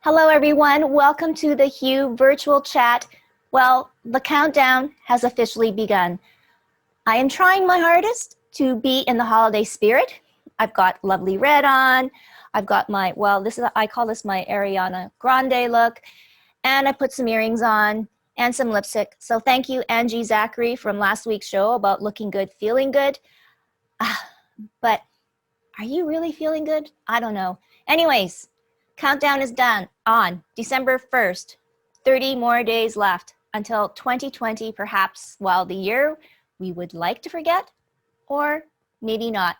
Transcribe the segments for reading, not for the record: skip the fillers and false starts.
Hello, everyone. Welcome to the Hue virtual chat. Well, the countdown has officially begun. I am trying my hardest to be in the holiday spirit. I've got lovely red on. I've got my, I call this my Ariana Grande look. And I put some earrings on and some lipstick. So thank you, Angie Zachary, from last week's show about looking good, feeling good. But are you really feeling good? I don't know. Anyways, countdown is done on December 1st. 30 more days left until 2020, perhaps, the year we would like to forget, or maybe not.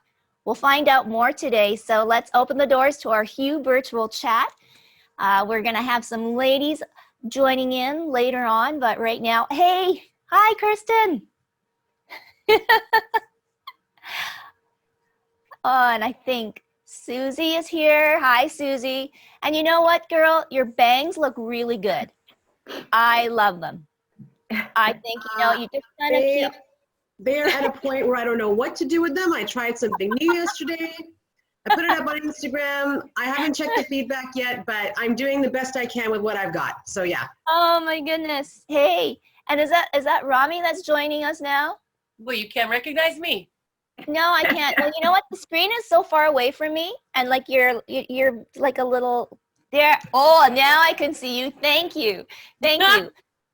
We'll find out more today, so let's open the doors to our Hue virtual chat. We're gonna have some ladies joining in later on, but right now, hey, hi, Kirsten. Oh, and I think Susie is here. Hi, Susie. And you know what, girl? Your bangs look really good. I love them. I think, you just kind of keep... They're at a point where I don't know what to do with them. I tried something new yesterday. I put it up on Instagram. I haven't checked the feedback yet, but I'm doing the best I can with what I've got. So yeah. Oh my goodness. Hey, and is that Romi that's joining us now? Well, you can't recognize me. No, I can't. Well, you know what? The screen is so far away from me, and like you're like a little there. Oh, now I can see you. Thank you. Thank you.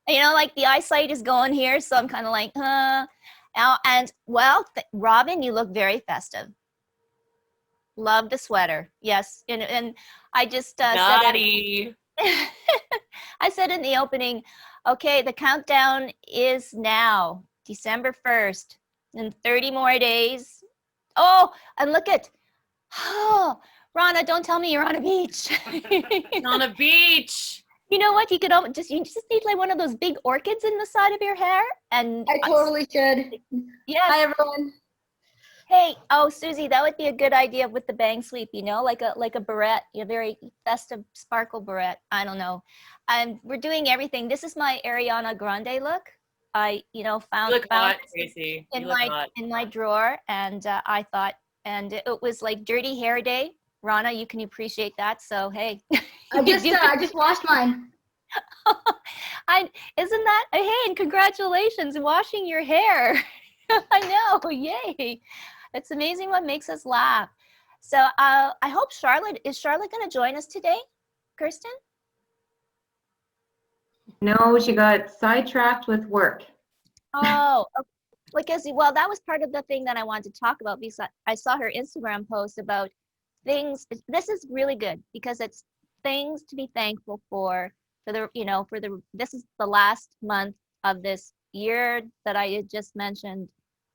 Like the eyesight is going here, so I'm kind of like, Now, and well, Robin, you look very festive. Love the sweater. Yes, and I just Naughty. I said in the opening, okay, the countdown is now December 1st. In 30 more days. Oh, and look at, Rana, don't tell me you're on a beach. On a beach. You know what? You just need like one of those big orchids in the side of your hair. And I totally should. Yes. Hi, everyone. Hey, Susie, that would be a good idea with the bang sweep, like a barrette, a very festive sparkle barrette. I don't know. We're doing everything. This is my Ariana Grande look. I, found hot, Tracy. in my drawer, and I thought, and it was like dirty hair day. Rana, you can appreciate that. So hey, I just washed mine. Isn't that hey? And congratulations, washing your hair. I know, yay! It's amazing what makes us laugh. So I hope is Charlotte going to join us today, Kirsten? No, she got sidetracked with work. Oh, because that was part of the thing that I wanted to talk about, because I saw her Instagram post about things. This is really good because it's things to be thankful for this is the last month of this year that I had just mentioned.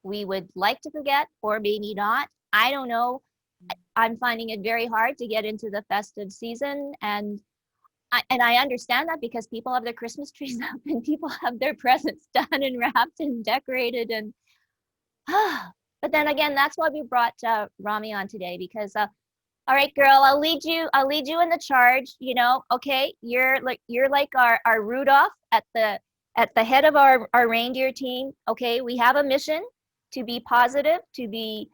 We would like to forget, or maybe not. I don't know. I'm finding it very hard to get into the festive season, and I understand that because people have their Christmas trees up and people have their presents done and wrapped and decorated, and but then again, that's why we brought Romi on today, because all right, girl, I'll lead you in the charge. Okay, you're like our Rudolph at the head of our reindeer team. Okay, we have a mission to be positive, to be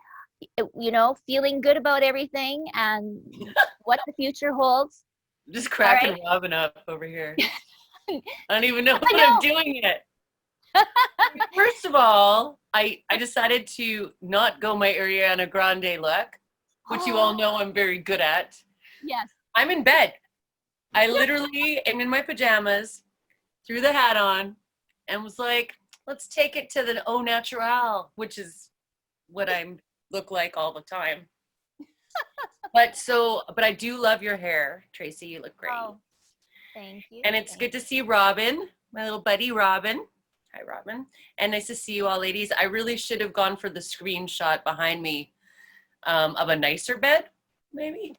feeling good about everything and what the future holds. I'm just cracking Robin up over here. I don't even know what I'm doing yet. First of all, I decided to not go my Ariana Grande look, which you all know I'm very good at. Yes. I'm in bed. I literally am in my pajamas, threw the hat on, and was like, let's take it to the au naturel, which is what I look like all the time. But I do love your hair, Tracy. You look great. Oh, thank you. And it's good to see Robin, my little buddy Robin. Hi, Robin. And nice to see you all, ladies. I really should have gone for the screenshot behind me of a nicer bed, maybe.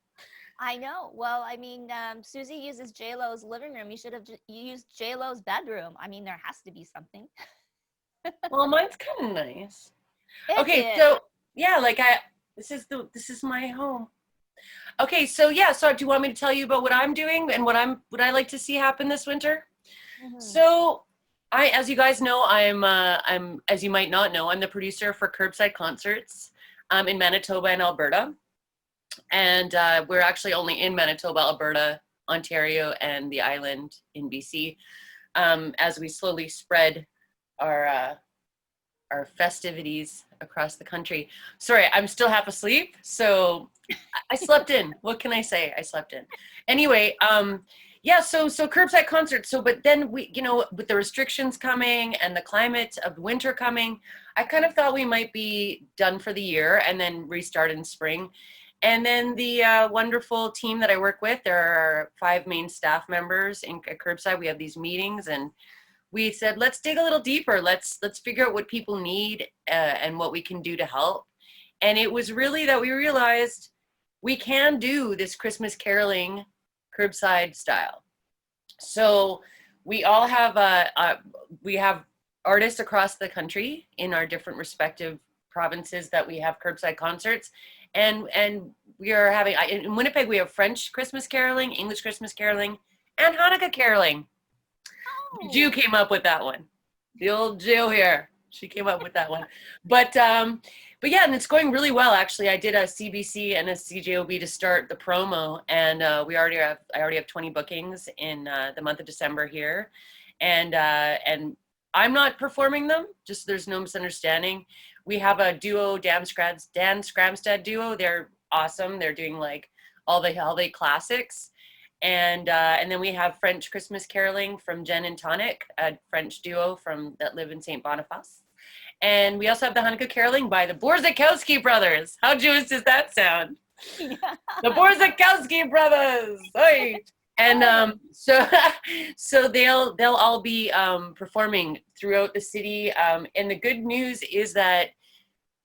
I know. Well, I mean, Susie uses J-Lo's living room. You should have used J-Lo's bedroom. I mean, there has to be something. Well, mine's kind of nice. Okay, so yeah, this is my home. Okay, so yeah, so do you want me to tell you about what I'm doing and what I like to see happen this winter? Mm-hmm. So as you guys know, I'm as you might not know, I'm the producer for Curbside Concerts in Manitoba and Alberta. And we're actually only in Manitoba, Alberta, Ontario and the island in BC, as we slowly spread our festivities across the country. Sorry, I'm still half asleep, so I slept in. What can I say? I slept in. Anyway, yeah, so curbside concerts. So, but then we, you know, with the restrictions coming and the climate of winter coming, I kind of thought we might be done for the year and then restart in spring. And then the wonderful team that I work with, there are 5 main staff members at Curbside. We have these meetings, and we said, let's dig a little deeper. Let's figure out what people need and what we can do to help. And it was really that we realized we can do this Christmas caroling curbside style. So we all have we have artists across the country in our different respective provinces that we have curbside concerts. And we are having, in Winnipeg, we have French Christmas caroling, English Christmas caroling, and Hanukkah caroling. Oh. Jew came up with that one. The old Jew here. She came up with that one. But yeah, and it's going really well, actually. I did a CBC and a CJOB to start the promo, and I already have 20 bookings in the month of December here. And I'm not performing them, just there's no misunderstanding. We have a duo, Dan Scramstad duo. They're awesome. They're doing like all the holiday classics. And then we have French Christmas caroling from Jen and Tonic, a French duo that live in St. Boniface. And we also have the Hanukkah caroling by the Borzakowski brothers. How Jewish does that sound? Yeah. The Borzakowski brothers. Oy. And so they'll all be performing throughout the city. And the good news is that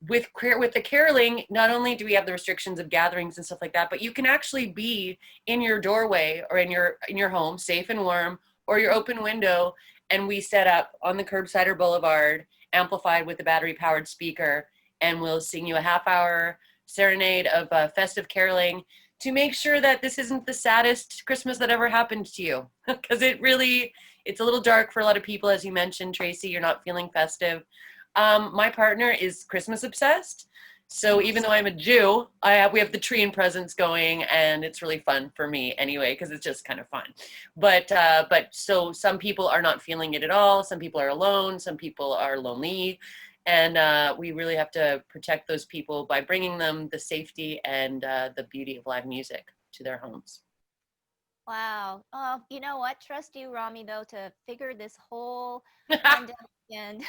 with the caroling, not only do we have the restrictions of gatherings and stuff like that, but you can actually be in your doorway or in your home, safe and warm, or your open window, and we set up on the curbside or boulevard, amplified with a battery-powered speaker, and we'll sing you a half-hour serenade of festive caroling to make sure that this isn't the saddest Christmas that ever happened to you, because it's a little dark for a lot of people, as you mentioned, Tracy. You're not feeling festive. My partner is Christmas obsessed. So even though I'm a Jew, we have the tree and presents going, and it's really fun for me anyway, because it's just kind of fun. But so some people are not feeling it at all. Some people are alone. Some people are lonely. And we really have to protect those people by bringing them the safety and the beauty of live music to their homes. Wow. Oh, you know what? Trust you, Romi, though, to figure this whole pandemic and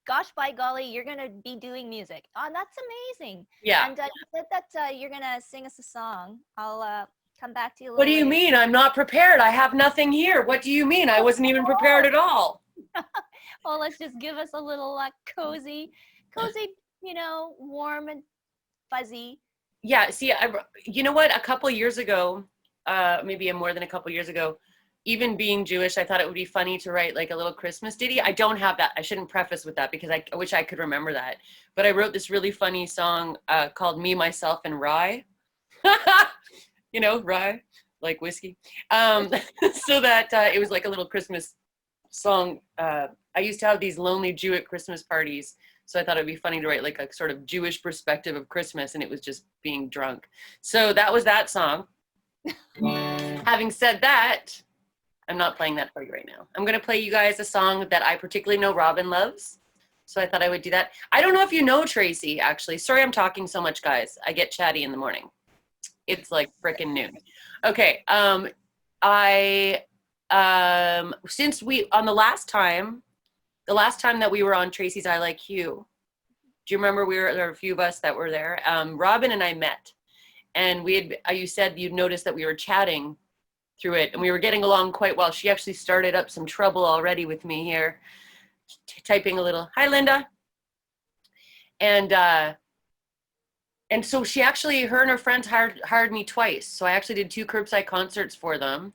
gosh, by golly, you're going to be doing music. Oh, that's amazing. Yeah. And you said that you're going to sing us a song. I'll come back to you a little What do you later. mean? I'm not prepared. I have nothing here. What do you mean? I wasn't even prepared at all. Well, let's just give us a little cozy, warm and fuzzy. Yeah, see, you know what? A couple years ago, maybe more than a couple years ago, even being Jewish, I thought it would be funny to write like a little Christmas ditty. I don't have that. I shouldn't preface with that because I wish I could remember that. But I wrote this really funny song called Me, Myself, and Rye. You know, rye, like whiskey. So that it was like a little Christmas song. I used to have these lonely Jew at Christmas parties. So I thought it'd be funny to write like a sort of Jewish perspective of Christmas, and it was just being drunk. So that was that song. Having said that, I'm not playing that for you right now. I'm going to play you guys a song that I particularly know Robin loves. So I thought I would do that. I don't know if you know Tracy, actually. Sorry I'm talking so much, guys. I get chatty in the morning. It's like frickin' noon. Okay. Since the last time that we were on Tracy's I Like You, do you remember there were a few of us that were there? Robin and I met, and you said you'd noticed that we were chatting through it, and we were getting along quite well. She actually started up some trouble already with me here, typing a little, hi, Linda. And so her and her friends hired me twice. So I actually did 2 curbside concerts for them.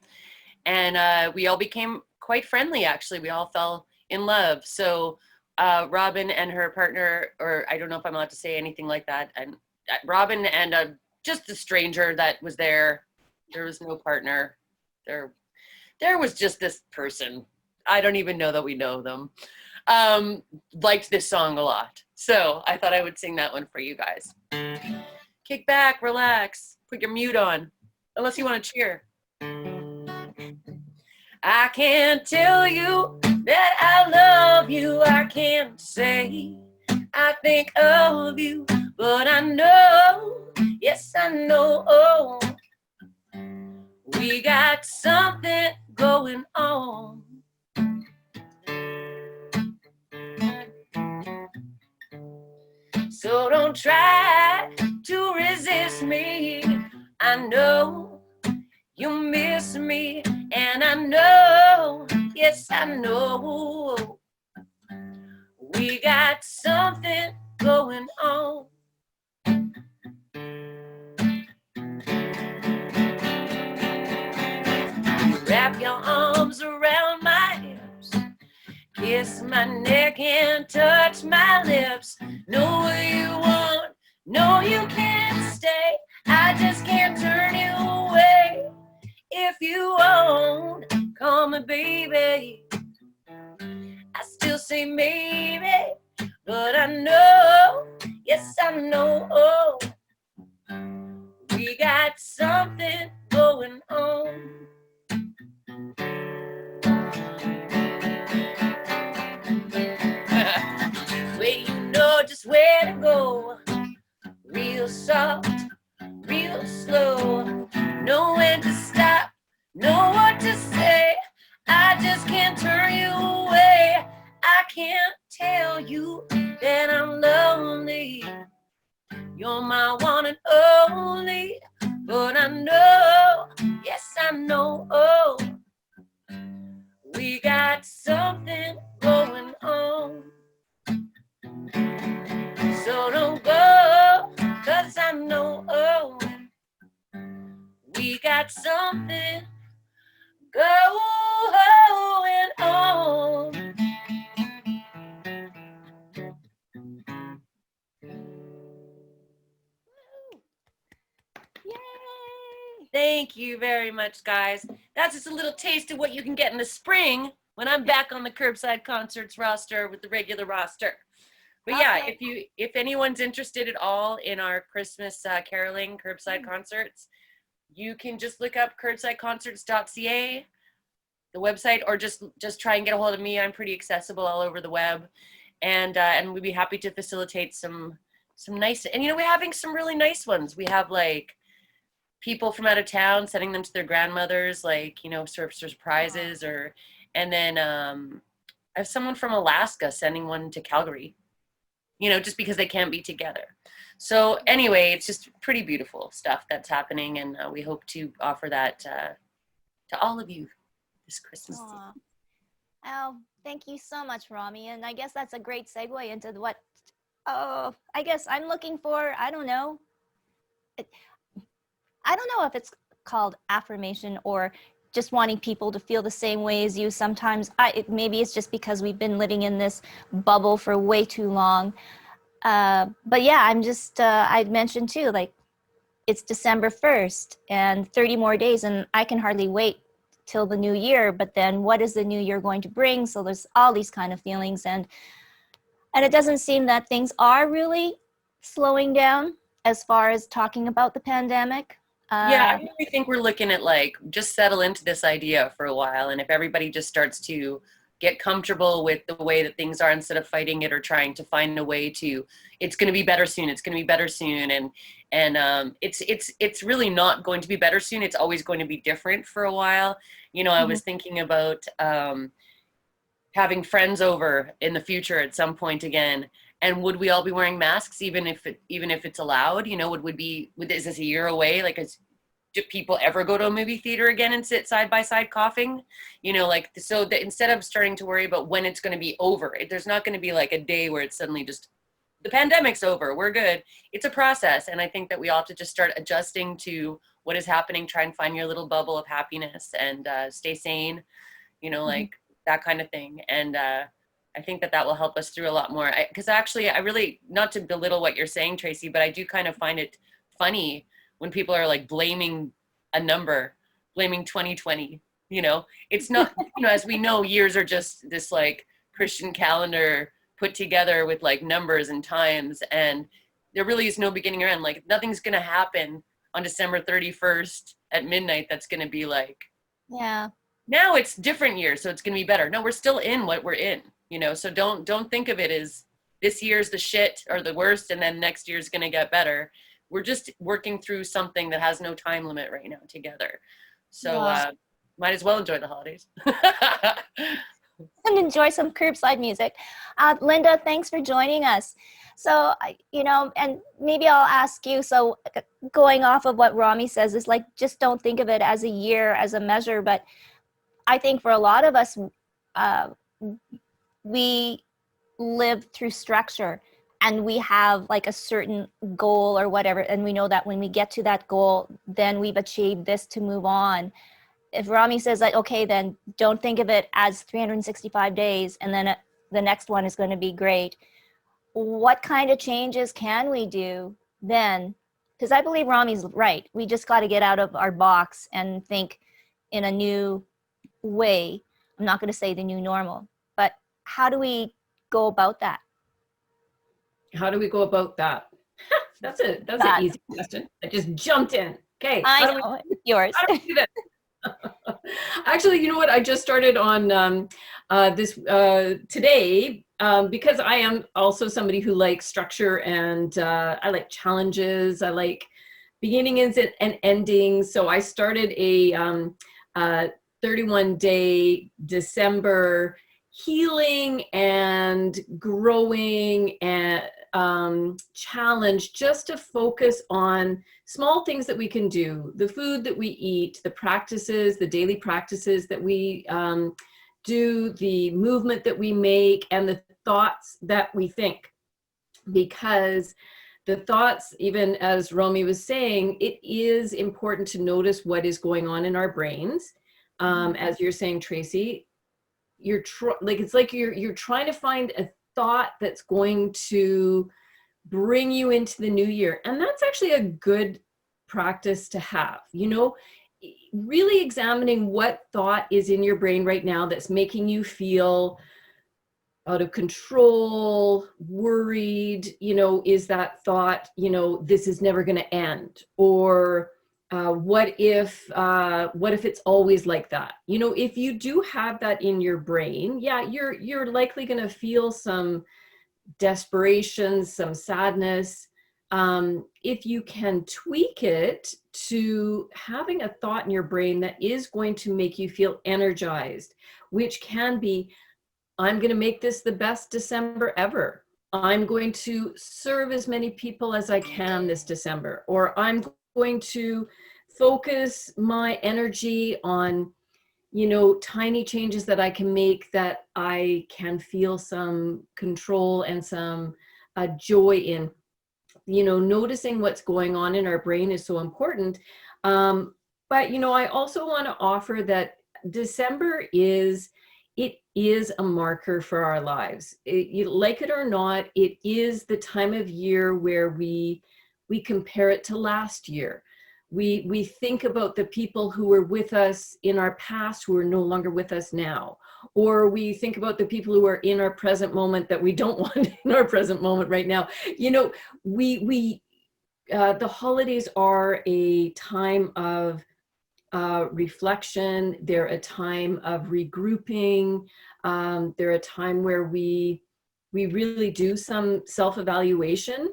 And we all became quite friendly, actually. We all fell in love. So Robin and her partner, or I don't know if I'm allowed to say anything like that, and Robin and just a stranger that was there. There was no partner. There was just this person. I don't even know that we know them. Liked this song a lot. So I thought I would sing that one for you guys. Kick back, relax, put your mute on, unless you want to cheer. I can't tell you that I love you. I can't say I think of you, but I know, yes, I know, we got something going on. So don't try to resist me. I know you miss me, and I know, yes, I know, we got something going on. Wrap your arms around my hips, kiss my neck and touch my lips. Know what you want, no, you can't stay. I just can't turn you away. If you won't call me baby, I still say maybe, but I know, yes, I know, we got something going on. Well, you know just where to go, real soft, real slow, know when to stop, know what to say. I just can't turn you away. I can't tell you that I'm lonely. You're my one and only, but I know, yes, I know, we got something going on. So don't go, 'cause I know, we got something going on. Yay! Thank you very much, guys. That's just a little taste of what you can get in the spring when I'm back on the Curbside Concerts roster with the regular roster. But yeah, Okay. if anyone's interested at all in our Christmas caroling curbside concerts, you can just look up curbsideconcerts.ca, the website, or just try and get a hold of me. I'm pretty accessible all over the web, and we'd be happy to facilitate some nice. And you know, we're having some really nice ones. We have like people from out of town sending them to their grandmothers, like, you know, sort of surprises, or and then I have someone from Alaska sending one to Calgary, you know, just because they can't be together. So anyway, it's just pretty beautiful stuff that's happening, and we hope to offer that to all of you this Christmas season. Aw. Oh, thank you so much, Romy. And I guess that's a great segue into what, I guess I'm looking for, I don't know. I don't know if it's called affirmation or just wanting people to feel the same way as you. Sometimes maybe it's just because we've been living in this bubble for way too long. But yeah, I'm just, I'd mentioned too, like it's December 1st and 30 more days and I can hardly wait till the new year. But then what is the new year going to bring? So there's all these kind of feelings, and it doesn't seem that things are really slowing down as far as talking about the pandemic. Yeah, I really think we're looking at like just settle into this idea for a while, and if everybody just starts to get comfortable with the way that things are instead of fighting it or trying to find a way to, it's going to be better soon, it's going to be better soon, and it's really not going to be better soon. It's always going to be different for a while. You know, I was thinking about having friends over in the future at some point again, and would we all be wearing masks even if it's allowed? You know, is this a year away? Like, do people ever go to a movie theater again and sit side by side coughing? You know, like, so that instead of starting to worry about when it's going to be over, there's not going to be like a day where it's suddenly just the pandemic's over, we're good. It's a process, and I think that we all have to just start adjusting to what is happening. Try and find your little bubble of happiness and stay sane. You know, like that kind of thing. And I think that will help us through a lot more. Because actually, I really, not to belittle what you're saying, Tracy, but I do kind of find it funny when people are like blaming a number, blaming 2020. You know, it's not, you know, as we know, years are just this like Christian calendar put together with like numbers and times, and there really is no beginning or end. Like, nothing's going to happen on December 31st at midnight that's going to be like, Yeah. now it's different years, so it's going to be better. No, we're still in what we're in, you know, so don't think of it as this year's the shit or the worst and then next year's going to get better. We're just working through something that has no time limit right now together. So might as well enjoy the holidays. And enjoy some curbside music. Linda, thanks for joining us. So, you know, and maybe I'll ask you, so going off of what Romi says is like, just don't think of it as a year, as a measure. But I think for a lot of us, we live through structure and we have like a certain goal or whatever. And we know that when we get to that goal, then we've achieved this to move on. If Romi says like, okay, then don't think of it as 365 days and then the next one is going to be great. What kind of changes can we do then? Because I believe Romi's right. We just got to get out of our box and think in a new way. I'm not going to say the new normal, but how do we go about that? How do we go about that? That's an easy question. I just jumped in. Okay. I know, yours. How do we do that? Actually, you know what? I just started on this today because I am also somebody who likes structure and I like challenges. I like beginnings and endings. So I started a 31-day December healing and growing and challenge just to focus on small things that we can do, the food that we eat, the practices, the daily practices that we do, the movement that we make, and the thoughts that we think. Because the thoughts, even as Romi was saying, it is important to notice what is going on in our brains. As you're saying, Tracy, it's like you're trying to find a thought that's going to bring you into the new year. And that's actually a good practice to have, you know, really examining what thought is in your brain right now that's making you feel out of control, worried, you know, is that thought, you know, this is never going to end, or what if it's always like that? You know, if you do have that in your brain, yeah, you're likely going to feel some desperation, some sadness. If you can tweak it to having a thought in your brain that is going to make you feel energized, which can be, I'm going to make this the best December ever. I'm going to serve as many people as I can this December, or I'm going to focus my energy on, you know, tiny changes that I can make that I can feel some control and some joy in. You know, noticing what's going on in our brain is so important. But, you know, I also want to offer that December is a marker for our lives. You like it or not, it is the time of year where we compare it to last year. We think about the people who were with us in our past who are no longer with us now. Or we think about the people who are in our present moment that we don't want in our present moment right now. You know, the holidays are a time of reflection. They're a time of regrouping. They're a time where we really do some self-evaluation.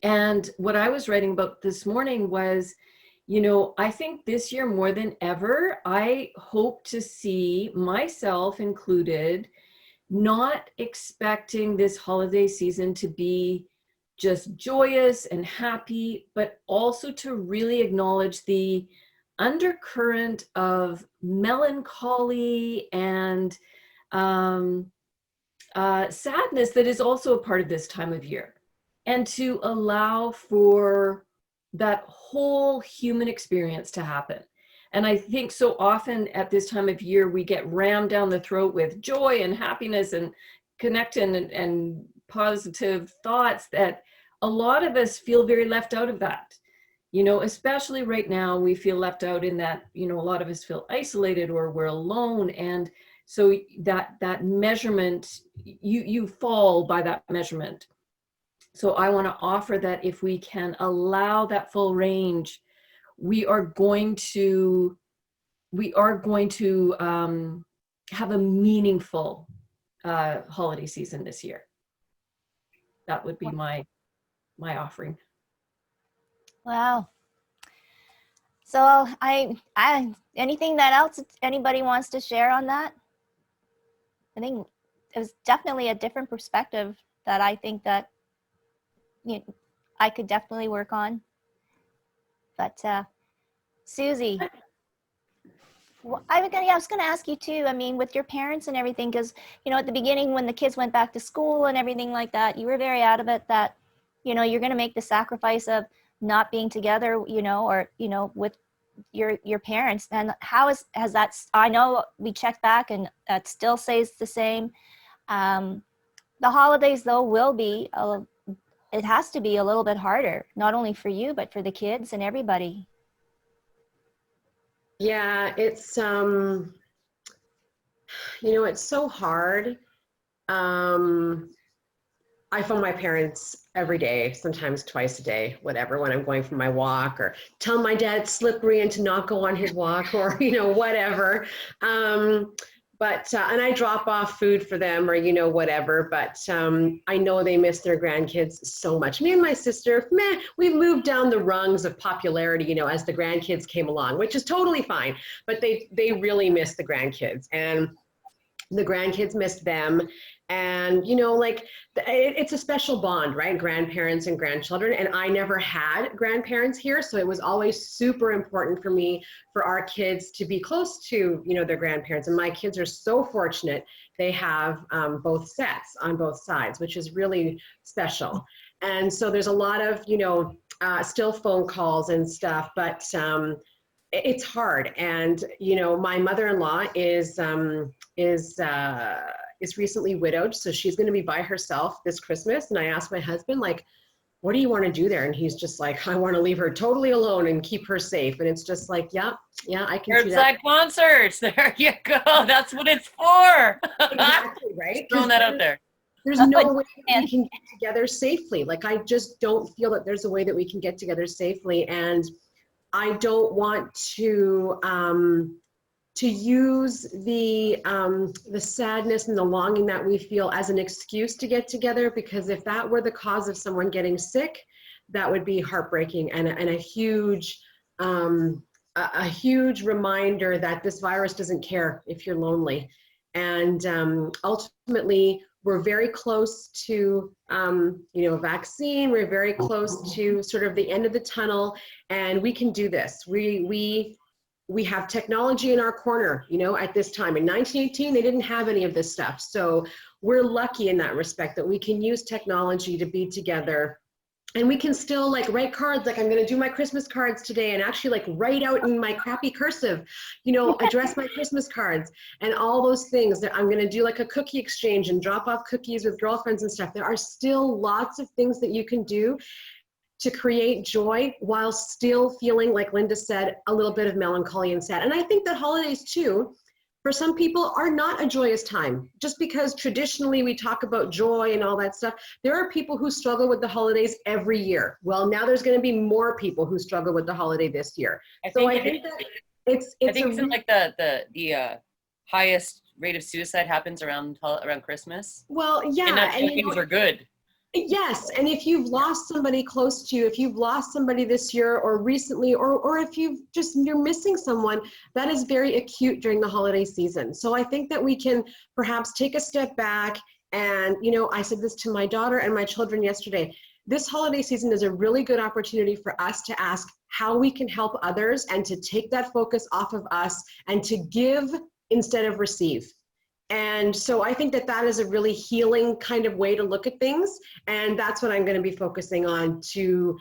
And what I was writing about this morning was, you know, I think this year more than ever, I hope to see myself included, not expecting this holiday season to be just joyous and happy, but also to really acknowledge the undercurrent of melancholy and sadness that is also a part of this time of year, and to allow for that whole human experience to happen. And I think so often at this time of year, we get rammed down the throat with joy and happiness and connection and positive thoughts that a lot of us feel very left out of that. You know, especially right now, we feel left out in that, you know, a lot of us feel isolated or we're alone. And so that measurement, you fall by that measurement. So I want to offer that if we can allow that full range, we are going to we are going to have a meaningful holiday season this year. That would be my offering. Wow. So anything that else anybody wants to share on that? I think it was definitely a different perspective that I think that I could definitely work on. But Susie, I was going to ask you too. I mean, with your parents and everything, because at the beginning when the kids went back to school and everything like that, you were very adamant that you're going to make the sacrifice of not being together, or with your parents. And how has that? I know we checked back and that still stays the same. The holidays though will be it has to be a little bit harder, not only for you but for the kids and everybody. Yeah, it's it's so hard. I phone my parents every day, sometimes twice a day, whatever, when I'm going for my walk, or tell my dad it's slippery and to not go on his walk, or, whatever. And I drop off food for them, or, whatever. But I know they miss their grandkids so much. Me and my sister, we moved down the rungs of popularity, as the grandkids came along, which is totally fine. But they really miss the grandkids, and the grandkids missed them. And, it's a special bond, right? Grandparents and grandchildren. And I never had grandparents here. So it was always super important for me, for our kids to be close to, their grandparents. And my kids are so fortunate. They have both sets on both sides, which is really special. And so there's a lot of, still phone calls and stuff, but it's hard. And, my mother-in-law is recently widowed, so she's going to be by herself this Christmas. And I asked my husband, what do you want to do there? And he's just like, I want to leave her totally alone and keep her safe. And it's just like, yeah, I can see that. Curbside concerts. There you go. That's what it's for. Exactly, right? Just throwing that out there. There's no way that we can get together safely. I just don't feel that there's a way that we can get together safely. And I don't want to use the sadness and the longing that we feel as an excuse to get together, because if that were the cause of someone getting sick, that would be heartbreaking and a huge reminder that this virus doesn't care if you're lonely. And ultimately, we're very close to a vaccine. We're very close to sort of the end of the tunnel, and we can do this. We have technology in our corner, at this time. In 1918, they didn't have any of this stuff. So we're lucky in that respect that we can use technology to be together. And we can still write cards, I'm going to do my Christmas cards today, and actually write out in my crappy cursive, address my Christmas cards and all those things. That I'm going to do a cookie exchange and drop off cookies with girlfriends and stuff. There are still lots of things that you can do to create joy while still feeling, like Linda said, a little bit of melancholy and sad. And I think that holidays too, for some people, are not a joyous time. Just because traditionally we talk about joy and all that stuff, there are people who struggle with the holidays every year. Well, now there's going to be more people who struggle with the holiday this year. I think that it's the highest rate of suicide happens around Christmas. Well, yeah, and that's when things are good. Yes, and if you've lost somebody close to you, if you've lost somebody this year or recently, or if you're missing someone, that is very acute during the holiday season. So I think that we can perhaps take a step back and, I said this to my daughter and my children yesterday, this holiday season is a really good opportunity for us to ask how we can help others and to take that focus off of us and to give instead of receive. And so I think that is a really healing kind of way to look at things. And that's what I'm going to be focusing on to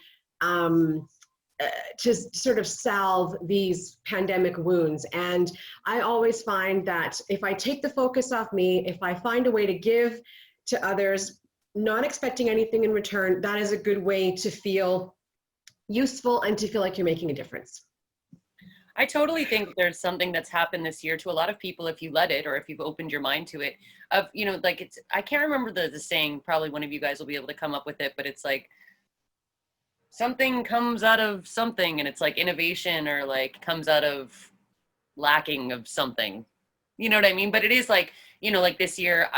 sort of salve these pandemic wounds. And I always find that if I take the focus off me, if I find a way to give to others, not expecting anything in return, that is a good way to feel useful and to feel like you're making a difference. I totally think there's something that's happened this year to a lot of people, if you let it, or if you've opened your mind to it, of, I can't remember the saying, probably one of you guys will be able to come up with it, but it's something comes out of something, and it's innovation, or comes out of lacking of something. You know what I mean? But it is like, you know, like this year,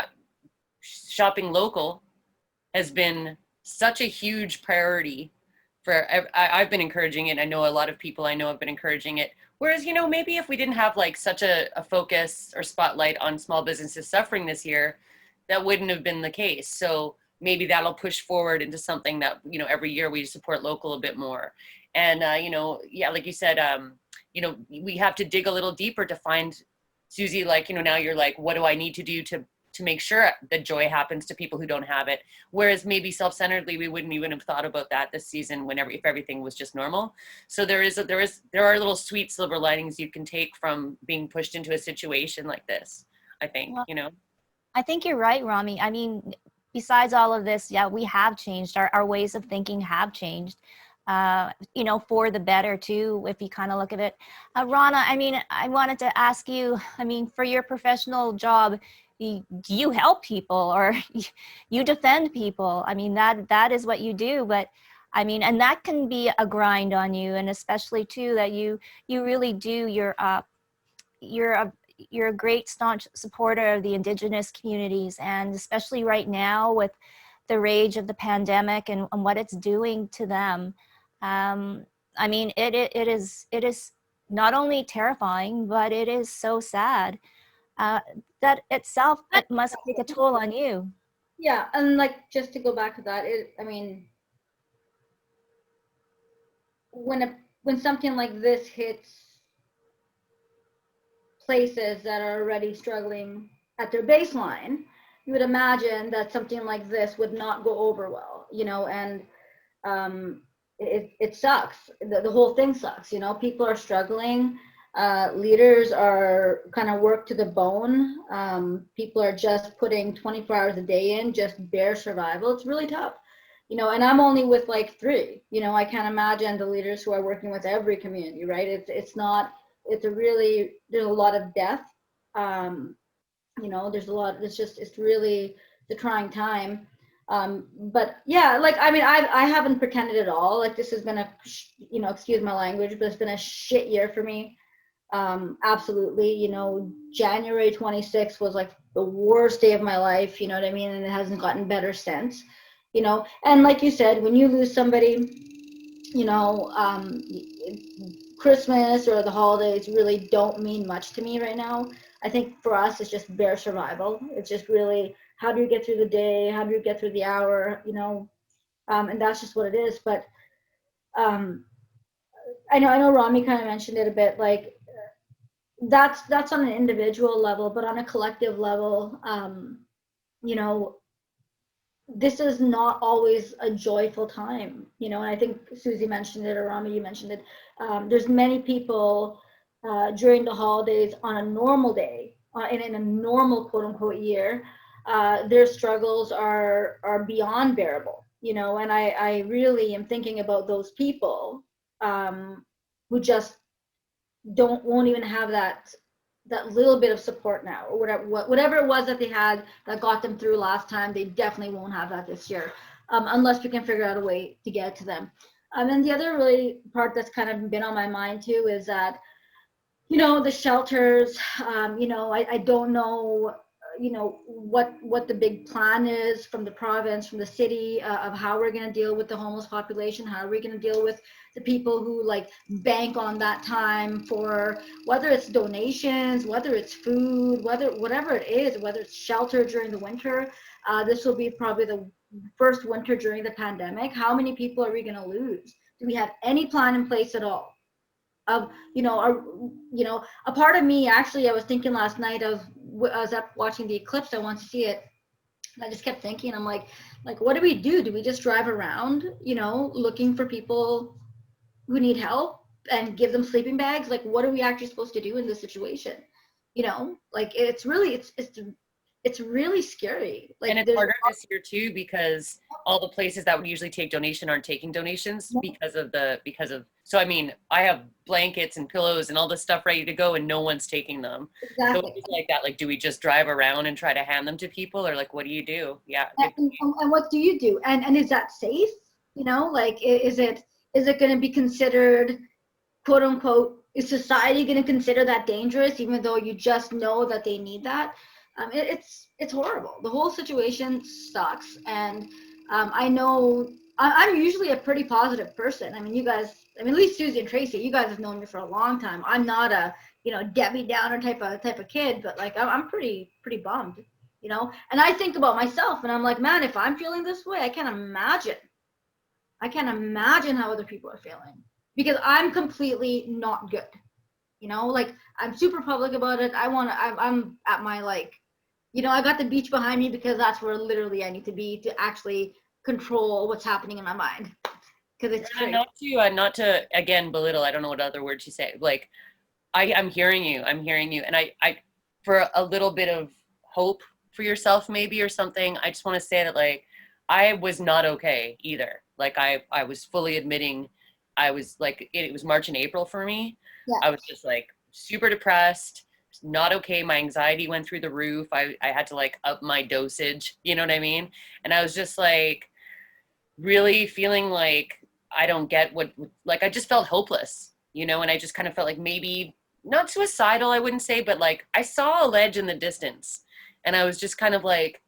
shopping local has been such a huge priority for, I've been encouraging it. I know a lot of people I know have been encouraging it. Whereas, you know, maybe if we didn't have like such a focus or spotlight on small businesses suffering this year, that wouldn't have been the case. So maybe that'll push forward into something that, you know, every year we support local a bit more. And, you know, yeah, like you said, you know, we have to dig a little deeper to find, Susie, like, you know, now you're like, what do I need to do to make sure that joy happens to people who don't have it? Whereas maybe self-centeredly, we wouldn't even have thought about that this season if everything was just normal. So there are little sweet silver linings you can take from being pushed into a situation like this, I think, Well, you know? I think you're right, Romi. I mean, besides all of this, yeah, we have changed. Our ways of thinking have changed, you know, for the better too, if you kind of look at it. Rana, I mean, I wanted to ask you, I mean, for your professional job, do you help people or you defend people? I mean, that is what you do, but I mean, and that can be a grind on you, and especially too that you really do, you're a great staunch supporter of the Indigenous communities, and especially right now with the rage of the pandemic and what it's doing to them. I mean, it is not only terrifying, but it is so sad. That itself, it must take a toll on you. Yeah, and like just to go back to that, I mean, when something like this hits places that are already struggling at their baseline, you would imagine that something like this would not go over well, you know, and it sucks. The whole thing sucks, you know, people are struggling. Leaders are kind of worked to the bone. People are just putting 24 hours a day in, just bare survival. It's really tough, you know, and I'm only with like 3, you know, I can't imagine the leaders who are working with every community, right? There's a lot of death. You know, it's really the trying time. But yeah, like, I mean, I haven't pretended at all. Like, this has been you know, excuse my language, but it's been a shit year for me. Absolutely, you know, January 26th was like the worst day of my life, you know what I mean? And it hasn't gotten better since, you know. And like you said, when you lose somebody, you know, Christmas or the holidays really don't mean much to me right now. I think for us, it's just bare survival. It's just really, how do you get through the day? How do you get through the hour? You know, and that's just what it is. But I know Romi kind of mentioned it a bit, like that's on an individual level, but on a collective level, you know, this is not always a joyful time, you know, and I think Susie mentioned it, or Romi, you mentioned it. There's many people during the holidays on a normal day, in a normal quote unquote year, their struggles are beyond bearable, you know, and I really am thinking about those people who just won't even have that little bit of support now, or whatever it was that they had that got them through last time. They definitely won't have that this year, unless we can figure out a way to get to them. And the other really part that's kind of been on my mind too is that, you know, the shelters, you know, I don't know, you know, what the big plan is from the province, from the city, of how we're going to deal with the homeless population. How are we going to deal with the people who like bank on that time for, whether it's donations, whether it's food, whatever it is, whether it's shelter during the winter. This will be probably the first winter during the pandemic. How many people are we going to lose? Do we have any plan in place at all? Of, you know, a part of me, actually, I was thinking last night of, I was up watching the eclipse, I want to see it, and I just kept thinking, I'm like what do we do? Do we just drive around, you know, looking for people who need help and give them sleeping bags? Like, what are we actually supposed to do in this situation? You know, like, it's really scary. Like, And it's harder this year too, because all the places that would usually take donation aren't taking donations because of so I mean, I have blankets and pillows and all this stuff ready to go and no one's taking them. Exactly. So it's like that, like, do we just drive around and try to hand them to people, or like, what do you do? Yeah. And what do you do? And is that safe? You know, like, is it going to be considered quote unquote is society going to consider that dangerous, even though you just know that they need that? It's horrible. The whole situation sucks, and I know I'm usually a pretty positive person. I mean, you guys, I mean, at least Susie and Tracy, you guys have known me for a long time. I'm not a, you know, Debbie Downer type of kid, but like I'm pretty bummed, you know. And I think about myself, and I'm like, man, if I'm feeling this way, I can't imagine. I can't imagine how other people are feeling, because I'm completely not good. You know, like I'm super public about it. I'm at my like, you know, I got the beach behind me because that's where literally I need to be to actually control what's happening in my mind. Because it's crazy. Not to again belittle. I don't know what other word you say. Like, I'm hearing you. And I for a little bit of hope for yourself maybe or something. I just want to say that like I was not okay either. Like I was fully admitting I was like it was March and April for me. Yeah. I was just like super depressed, not okay. My anxiety went through the roof. I had to like up my dosage, you know what I mean? And I was just like really feeling like I don't get what, like I just felt hopeless, you know, and I just kind of felt like maybe not suicidal, I wouldn't say, but like I saw a ledge in the distance and I was just kind of like,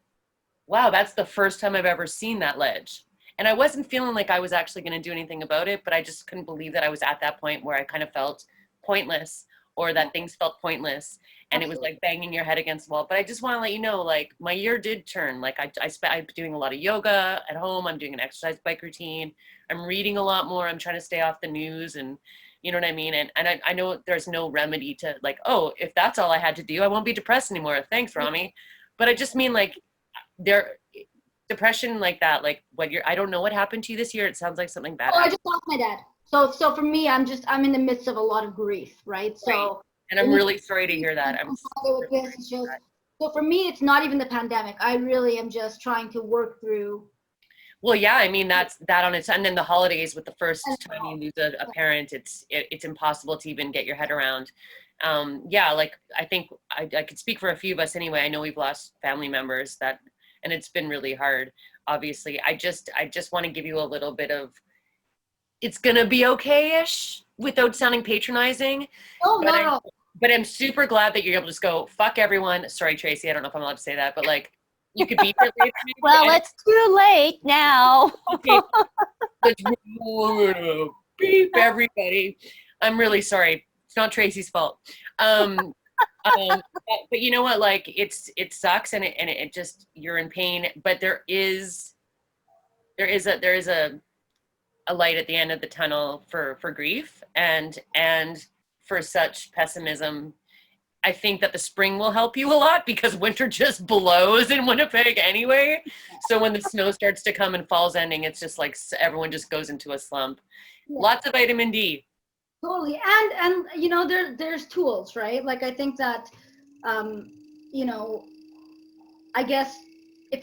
wow, that's the first time I've ever seen that ledge. And I wasn't feeling like I was actually going to do anything about it, but I just couldn't believe that I was at that point where I kind of felt pointless or that things felt pointless. And it was like banging your head against the wall. But I just want to let you know, like my year did turn. Like I'm doing a lot of yoga at home. I'm doing an exercise bike routine. I'm reading a lot more. I'm trying to stay off the news and you know what I mean? And I know there's no remedy to like, oh, if that's all I had to do, I won't be depressed anymore. Thanks, Romi. But I just mean like depression like that, like what I don't know what happened to you this year. It sounds like something bad. Oh, I just lost my dad. So for me, I'm in the midst of a lot of grief, right? So right. And I'm really sorry to hear that. So for me, it's not even the pandemic. I really am just trying to work through. Well, yeah, I mean that's that on its, and then the holidays with the first time you lose a parent, it's impossible to even get your head around. Yeah, like I think I could speak for a few of us anyway. I know we've lost family members that, and it's been really hard. Obviously, I just want to give you a little bit of, it's gonna be okay-ish without sounding patronizing. Oh no. But I'm super glad that you're able to just go fuck everyone. Sorry, Tracy, I don't know if I'm allowed to say that, but like you could be really well, it's too late now. okay. Beep everybody. I'm really sorry. It's not Tracy's fault. But you know what? Like it sucks and it just, you're in pain. But there is a light at the end of the tunnel for grief and for such pessimism. I think that the spring will help you a lot because winter just blows in Winnipeg anyway. So when the snow starts to come and fall's ending, it's just like everyone just goes into a slump. Yeah. Lots of vitamin D. Totally. And you know, there's tools, right? Like I think that, you know, I guess if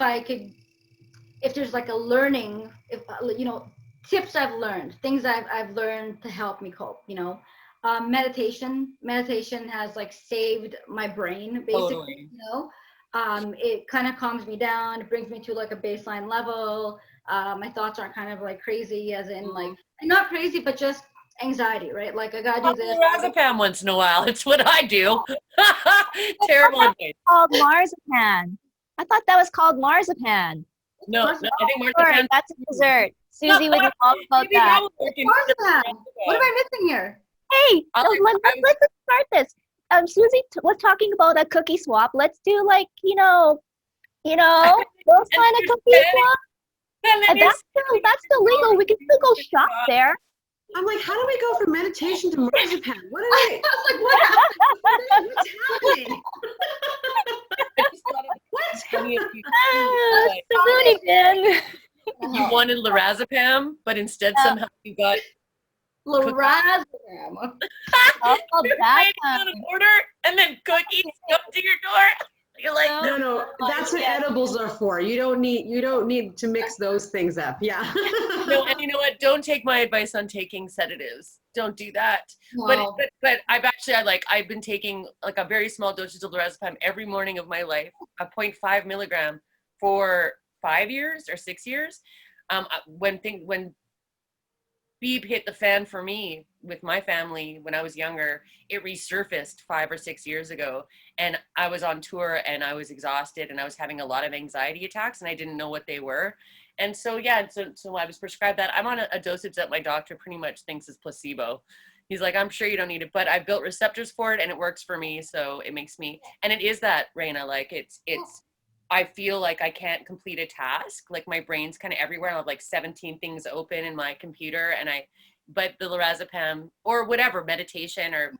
there's like a learning, you know, tips I've learned, things I've learned to help me cope, you know. Meditation has like saved my brain basically. Totally. You know, it kind of calms me down. It brings me to like a baseline level. My thoughts aren't kind of like crazy, as in like not crazy, but just anxiety, right? Like I gotta do this. Lorazepam once in a while. It's what I do. Terrible advice. Called marzipan. I thought that was called marzipan. No, I think marzipan. That's a dessert. Susie would talk about that. Marzipan. What am I missing here? Hey, let's start this. Susie was talking about a cookie swap. Let's do like, you know, those kind of cookie swap. That's still legal. We can still go shop there. I'm like, how do we go from meditation to marzipan? What's happening? You wanted lorazepam, but instead somehow you got lorazepam. Order and then cookies come to your door. You're like, no, that's what edibles are for. You don't need to mix those things up. Yeah. No, and you know what? Don't take my advice on taking sedatives. Don't do that. No. But I've been taking like a very small dosage of lorazepam every morning of my life, a 0.5 milligram for 5 years or 6 years. When Beeb hit the fan for me with my family when I was younger, it resurfaced 5 or 6 years ago. And I was on tour and I was exhausted and I was having a lot of anxiety attacks and I didn't know what they were. And so, yeah, so I was prescribed that. I'm on a dosage that my doctor pretty much thinks is placebo. He's like, I'm sure you don't need it, but I've built receptors for it and it works for me. So it makes me, and it is that, Rana, like I feel like I can't complete a task. Like my brain's kind of everywhere. I have like 17 things open in my computer but the lorazepam or whatever, meditation or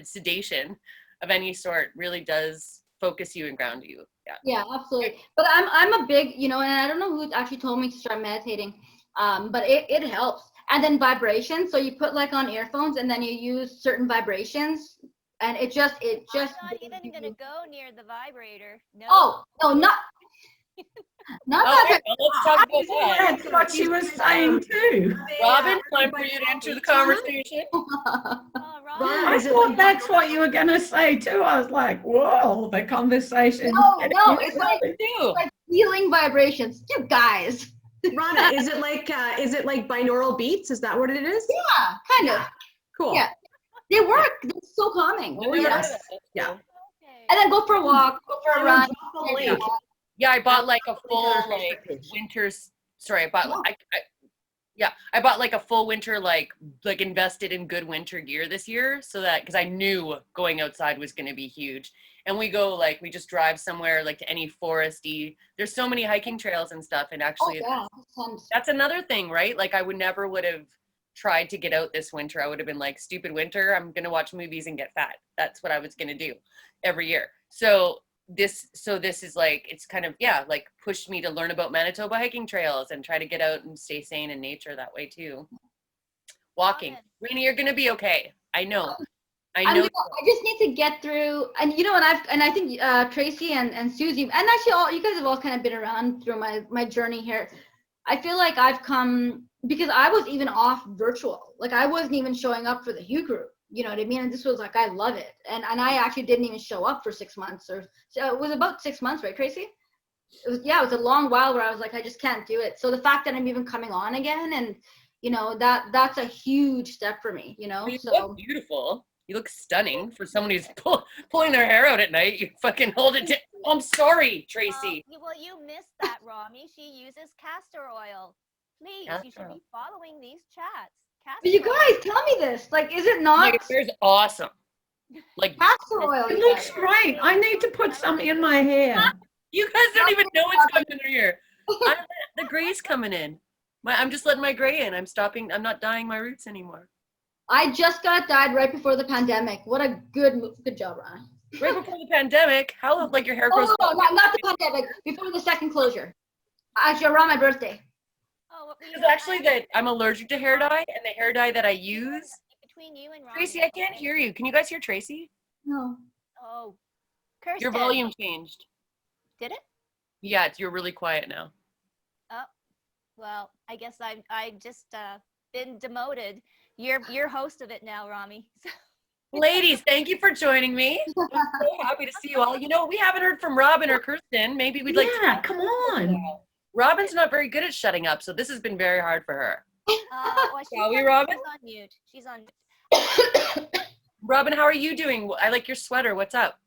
sedation of any sort really does focus you and ground you. Yeah. Yeah, absolutely. But I'm a big, and I don't know who actually told me to start meditating, but it helps. And then vibrations. So you put like on earphones and then you use certain vibrations and it just. I'm not even gonna go near the vibrator. No. Oh, no, not Okay, that. well, let's talk about that. That's what she was saying too. Robin, time for you to enter the conversation. Oh, Rana, I is it thought like that's what you were going to say too. I was like, whoa, the conversation. No, it's like Do. healing vibrations. You guys. Rana, is it like binaural beats? Is that what it is? Yeah, kind of. Cool. Yeah. They work. They're so calming. Oh, yes. Yeah. okay. And then go for a walk, go for a run. Yeah, I bought like a full like winter's. Sorry, I bought. I bought like a full winter like invested in good winter gear this year so that because I knew going outside was going to be huge. And we just drive somewhere like to any foresty. There's so many hiking trails and stuff. And actually, that's another thing, right? Like I would have tried to get out this winter. I would have been like, stupid winter. I'm going to watch movies and get fat. That's what I was going to do every year. So this is like, it's kind of, like pushed me to learn about Manitoba hiking trails and try to get out and stay sane in nature that way too. Walking. Rana, you're going to be okay. I know. I just need to get through, and I think Tracy and Susie, and actually you guys have all kind of been around through my journey here. I feel like I've come, because I was even off virtual. Like I wasn't even showing up for the Hue group. You know what I mean? And this was like, I love it. And I actually didn't even show up for 6 months so it was about 6 months, right, Tracy? It was a long while where I was like, I just can't do it. So the fact that I'm even coming on again and, that's a huge step for me, You look beautiful. You look stunning for someone who's pulling their hair out at night. You fucking hold it. I'm sorry, Tracy. Well, you missed that, Romy. She uses castor oil. Please, you should be following these chats. But you guys, tell me this. Like, is it not? Like, it's awesome. Like castor oil. It looks great. I need to put some in my hair. You guys don't even know what's coming in here. The gray's coming in. I'm just letting my gray in. I'm stopping. I'm not dyeing my roots anymore. I just got dyed right before the pandemic. What a good job, Rana. Right before the pandemic? How like your hair grows? Oh, no, not the pandemic. Before the second closure. Actually, around my birthday. It's actually that I'm allergic to hair dye, and the hair dye that I use. Between you and Romy. Tracy, I can't hear you. Can you guys hear Tracy? No. Oh, Kirsten. Your volume changed. Did it? Yeah, you're really quiet now. Oh, well, I guess I just been demoted. You're host of it now, Romy. Ladies, thank you for joining me. I'm so happy to see you all. We haven't heard from Robin or Kirsten. Maybe we'd like to. Come on. Robin's not very good at shutting up, so this has been very hard for her. Shall we, Robin? She's on mute. Robin, how are you doing? I like your sweater. What's up?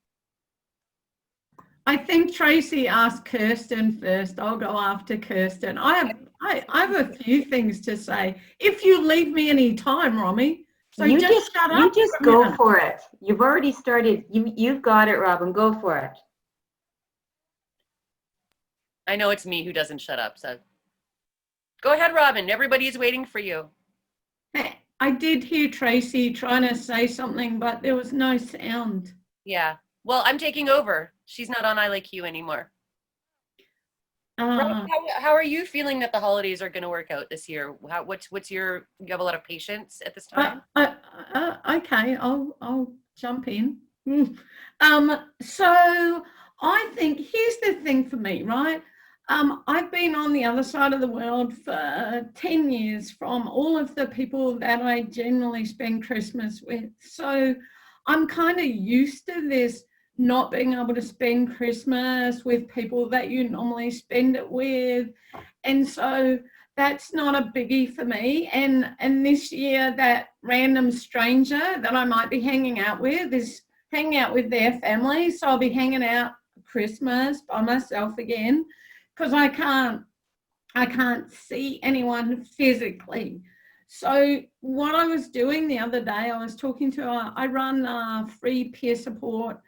I think Tracy asked Kirsten first. I'll go after Kirsten. I have a few things to say. If you leave me any time, Romy. So you just shut up. You just go for it. You've already started. You've got it, Robin. Go for it. I know it's me who doesn't shut up, so go ahead, Robin. Everybody's waiting for you. I did hear Tracy trying to say something, but there was no sound. Yeah. Well, I'm taking over. She's not on I Like You anymore. Robin, how are you feeling that the holidays are going to work out this year? You have a lot of patience at this time? Okay, I'll jump in. So I think here's the thing for me, right? I've been on the other side of the world for 10 years from all of the people that I generally spend Christmas with. So I'm kind of used to this not being able to spend Christmas with people that you normally spend it with. And so that's not a biggie for me. And this year, that random stranger that I might be hanging out with is hanging out with their family. So I'll be hanging out Christmas by myself again, because I can't see anyone physically. So what I was doing the other day, I was talking to, I run free peer support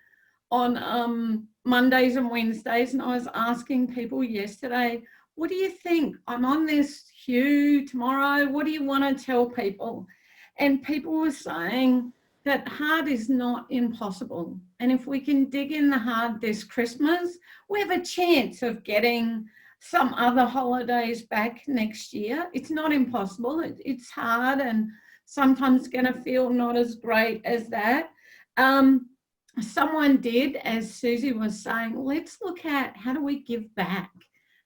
on Mondays and Wednesdays, and I was asking people yesterday, what do you think? I'm on this queue tomorrow. What do you want to tell people? And people were saying that hard is not impossible. And if we can dig in the hard this Christmas, we have a chance of getting some other holidays back next year. It's not impossible. It's hard and sometimes going to feel not as great as that. Someone did, as Susie was saying, let's look at how do we give back?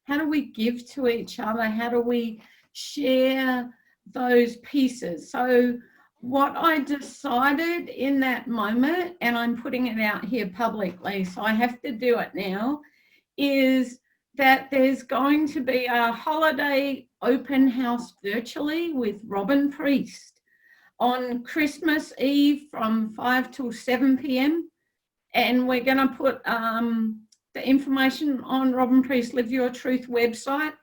How do we give to each other? How do we share those pieces? So what I decided in that moment, and I'm putting it out here publicly, so I have to do it now, is that there's going to be a holiday open house virtually with Robin Priest on Christmas Eve from 5 till 7 p.m. And we're going to put the information on Robin Priest Live Your Truth website.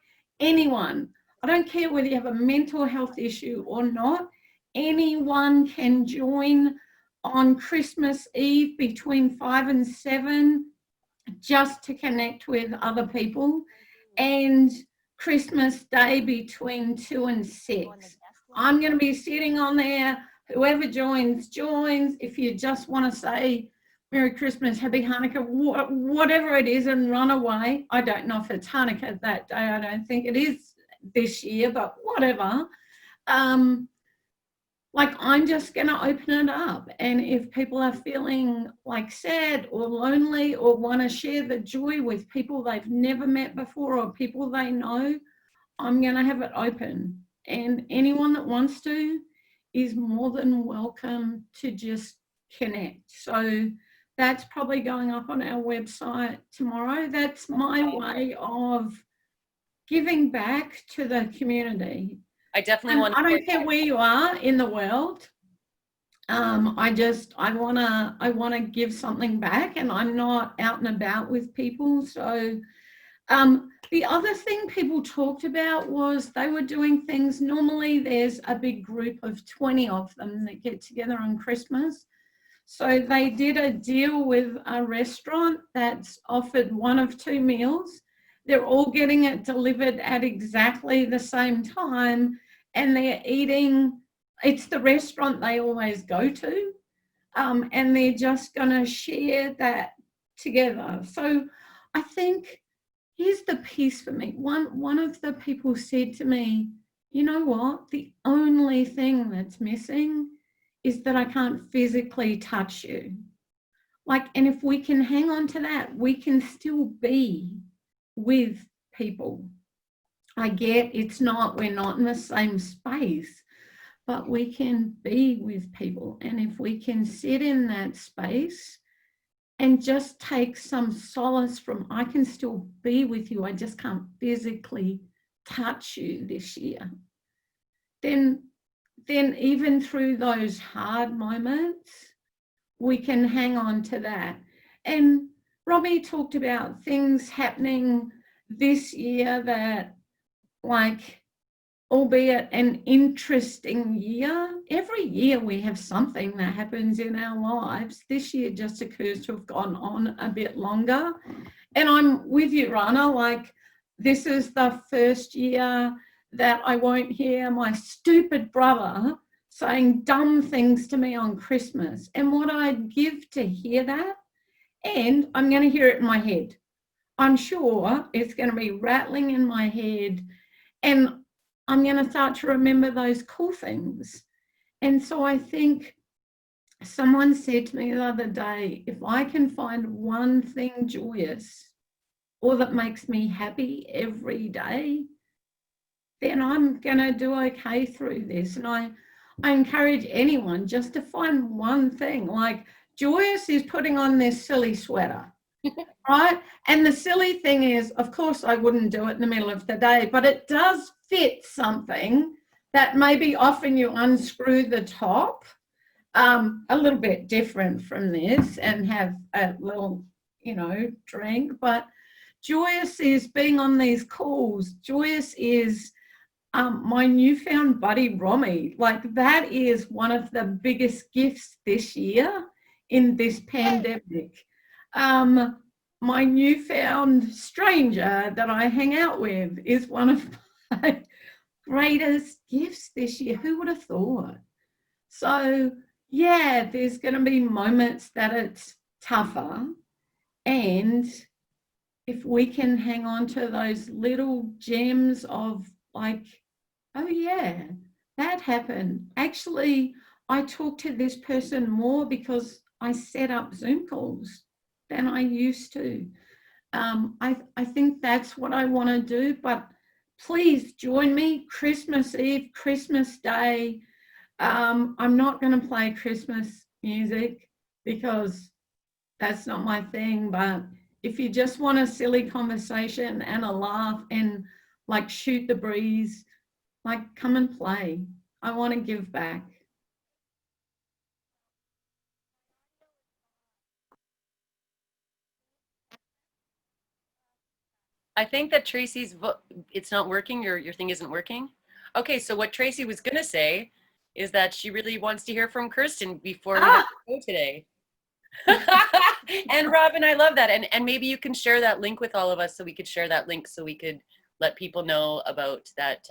Anyone, I don't care whether you have a mental health issue or not, anyone can join on Christmas Eve between 5 and 7 just to connect with other people, and Christmas Day between 2 and 6. I'm going to be sitting on there. Whoever joins, joins. If you just want to say Merry Christmas, Happy Hanukkah, whatever it is, and run away. I don't know if it's Hanukkah that day. I don't think it is this year, but whatever. Like, I'm just going to open it up. And if people are feeling like sad or lonely or want to share the joy with people they've never met before or people they know, I'm going to have it open. And anyone that wants to is more than welcome to just connect. So that's probably going up on our website tomorrow. That's my way of giving back to the community. I definitely want to. I don't care where you are in the world. I want to give something back, and I'm not out and about with people. So the other thing people talked about was they were doing things. Normally there's a big group of 20 of them that get together on Christmas. So they did a deal with a restaurant that's offered one of two meals. They're all getting it delivered at exactly the same time, and they're eating, it's the restaurant they always go to, and they're just going to share that together. So I think here's the piece for me. One of the people said to me, you know what, the only thing that's missing is that I can't physically touch you. Like, and if we can hang on to that, we can still be with people. I get we're not in the same space, but we can be with people. And if we can sit in that space and just take some solace from, I can still be with you, I just can't physically touch you this year, then even through those hard moments, we can hang on to that. And Romi talked about things happening this year that, like, albeit an interesting year, every year we have something that happens in our lives. This year just occurs to have gone on a bit longer. And I'm with you, Rana, like, this is the first year that I won't hear my stupid brother saying dumb things to me on Christmas. And what I'd give to hear that, and I'm going to hear it in my head. I'm sure it's going to be rattling in my head, and I'm going to start to remember those cool things. And so I think someone said to me the other day, if I can find one thing joyous or that makes me happy every day, then I'm going to do okay through this. And I encourage anyone just to find one thing. Like, joyous is putting on this silly sweater. right? And the silly thing is, of course, I wouldn't do it in the middle of the day, but it does fit something that maybe often you unscrew the top a little bit different from this and have a little, drink. But joyous is being on these calls. Joyous is my newfound buddy, Romi. Like, that is one of the biggest gifts this year in this pandemic. My newfound stranger that I hang out with is one of my greatest gifts this year. Who would have thought? So, yeah, there's going to be moments that it's tougher. And if we can hang on to those little gems of like, oh yeah, that happened. Actually, I talk to this person more because I set up Zoom calls than I used to. I think that's what I want to do, but please join me Christmas Eve, Christmas Day. I'm not going to play Christmas music because that's not my thing, but if you just want a silly conversation and a laugh and like shoot the breeze, like come and play. I want to give back. I think that Tracy's, it's not working. Your thing isn't working. Okay, so what Tracy was going to say is that she really wants to hear from Kirsten before we have to go today. And Robin, I love that. And maybe you can share that link with all of us so we could share that link so we could let people know about that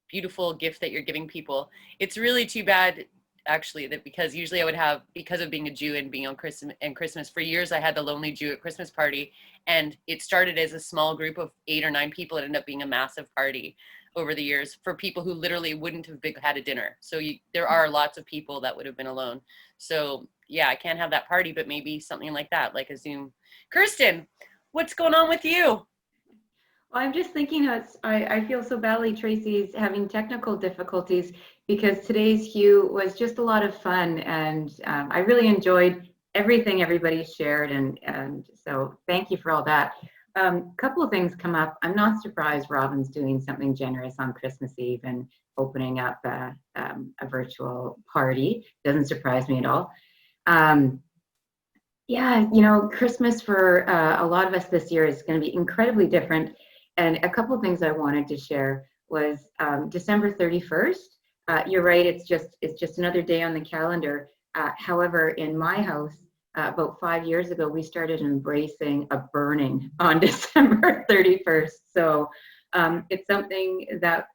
beautiful gift that you're giving people. It's really too bad, actually, that because usually I would have, because of being a Jew and being on Christmas for years, I had the Lonely Jew at Christmas party, and it started as a small group of 8 or 9 people. It ended up being a massive party over the years for people who literally wouldn't have had a dinner. So there are lots of people that would have been alone. So yeah, I can't have that party, but maybe something like that, like a Zoom. Kirsten, what's going on with you? Well, I'm just thinking, I feel so badly Tracy's having technical difficulties because today's Hue was just a lot of fun, and I really enjoyed everything everybody shared, and so thank you for all that. Couple of things come up. I'm not surprised Robin's doing something generous on Christmas Eve and opening up a virtual party. Doesn't surprise me at all. Yeah, Christmas for a lot of us this year is going to be incredibly different. And a couple of things I wanted to share was December 31st. You're right, it's just another day on the calendar. However, in my house, about 5 years ago, we started embracing a burning on December 31st. So it's something that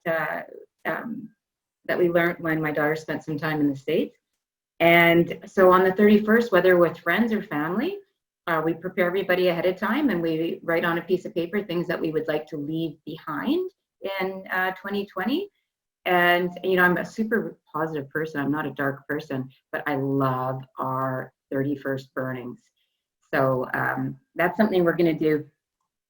we learned when my daughter spent some time in the States. And so on the 31st, whether with friends or family, we prepare everybody ahead of time, and we write on a piece of paper things that we would like to leave behind in 2020. And, I'm a super positive person. I'm not a dark person, but I love our 31st burnings. So that's something we're going to do.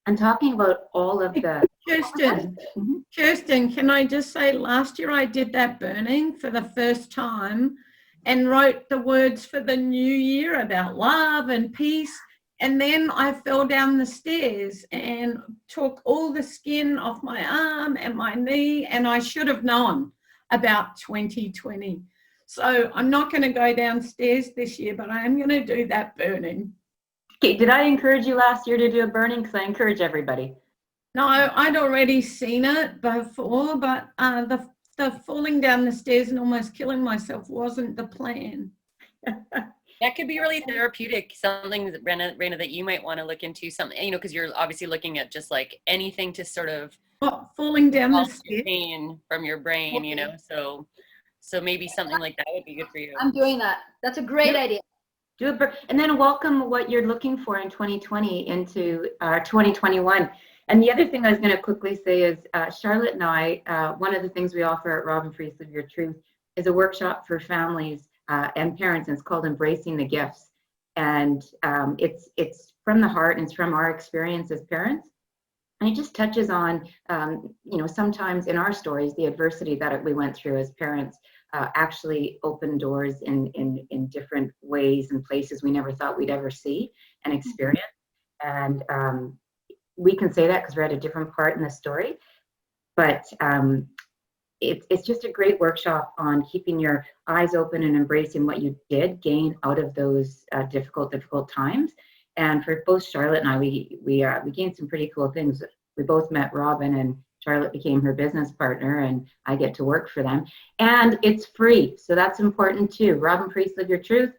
I'm talking about all of the... Kirsten, can I just say, last year I did that burning for the first time and wrote the words for the new year about love and peace. And then I fell down the stairs and took all the skin off my arm and my knee, and I should have known about 2020. So I'm not going to go downstairs this year, but I am going to do that burning. Okay, did I encourage you last year to do a burning? Because I encourage everybody. No, I'd already seen it before, but the falling down the stairs and almost killing myself wasn't the plan. That could be really therapeutic, something that Rana, that you might want to look into, something, because you're obviously looking at just like anything to sort of falling down the stairs, pain from your brain, so maybe something like that would be good for you. I'm doing that. That's a great idea. Do it, and then welcome what you're looking for in 2020 into 2021. And the other thing I was going to quickly say is Charlotte and I, one of the things we offer at Robin Frees Live Your Truth is a workshop for families and parents, and it's called Embracing the Gifts. And it's from the heart, and it's from our experience as parents. And it just touches on, sometimes in our stories, the adversity that we went through as parents, actually open doors in different ways and places we never thought we'd ever see and experience. And we can say that because we're at a different part in the story, but it's just a great workshop on keeping your eyes open and embracing what you did gain out of those difficult times. And for both Charlotte and I, we gained some pretty cool things. We both met Robin, and Charlotte became her business partner, and I get to work for them. And it's free, so that's important too. Robin Priest, Live Your Truth.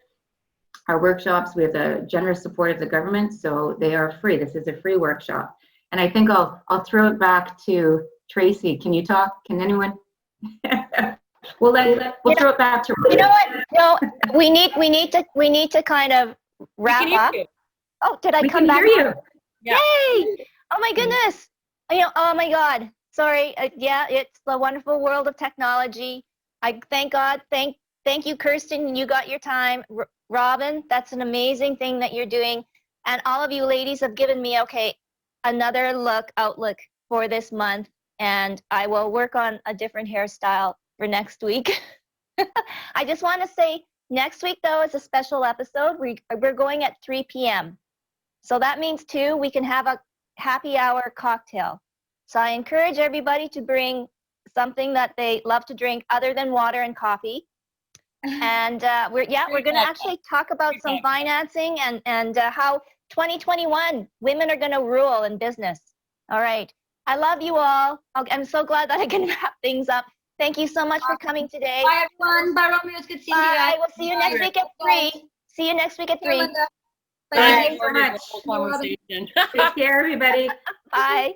Our workshops, we have the generous support of the government, so they are free. This is a free workshop. And I think I'll throw it back to Tracy. Can you talk? Can anyone? we'll throw it back to Robin. You know what? No, we need to kind of wrap up. Oh, did I come back? We can hear you. Yeah. Yay! Oh my goodness! Oh my God! Sorry. Yeah, it's the wonderful world of technology. I thank God. Thank you, Kirsten. You got your time. Robin, that's an amazing thing that you're doing, and all of you ladies have given me another outlook for this month, and I will work on a different hairstyle for next week. I just want to say next week though is a special episode. We're going at 3 p.m. So that means too we can have a happy hour cocktail. So I encourage everybody to bring something that they love to drink other than water and coffee. And we're going to actually talk about some financing and how 2021 women are going to rule in business. All right. I love you all. I'm so glad that I can wrap things up. Thank you so much for coming today. Bye, everyone. Bye, Romi. It was good seeing you guys. Bye. We'll see you next week at 3. See you next week at 3. Thank Thank you you so much. Conversation. Take care, everybody. Bye.